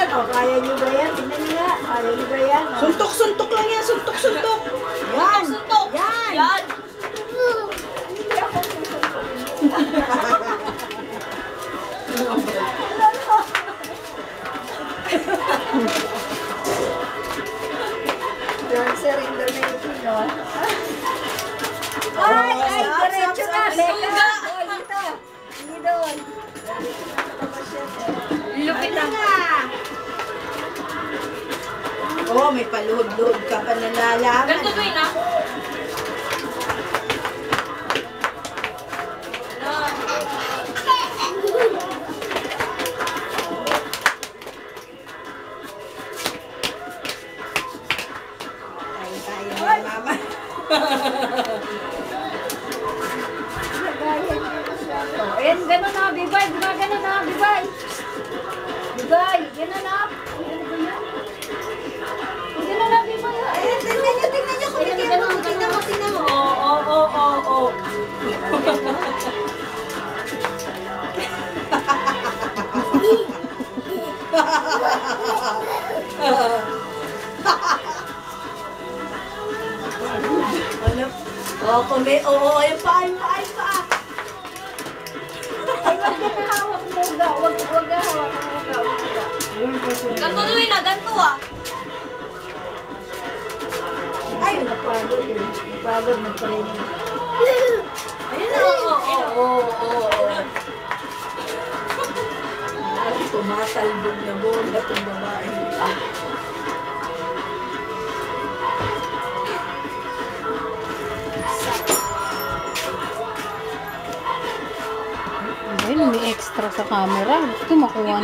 O, kaya nyo ba yan? Tingnan nyo nga. Kaya nyo ba yan? Suntok-suntok lang yan. Suntok-suntok. Yan. Suntok! Yan. Yan! Dancer in the making, no? Ay! Ay! Diretso na! Leka! Oh, dito! Hindi doon! Lupit Ano lang. nga? Oh, may paluhod-luhod ka pa na nalaman. Ganito doon na. Tayo na mama. Ayan, gano'n na, Bibay. Gano'n na, Bibay. Bibay, gano'n na. Gano'n na, Bibay. Ayan, tingnan nyo. Kumigyan mo. Tingnan mo. Oo. Ano? Oh, ayun pa. Ay, wag ka na hawak mo. Wag ka hawak mo. Ganito doon na. Ganito ah. Ay, napagod eh. Napagod na pala yun. Ayun na. Oo. Ay, tumatalbog na bola itong babae. Ayun, may extra sa camera. Gusto makuha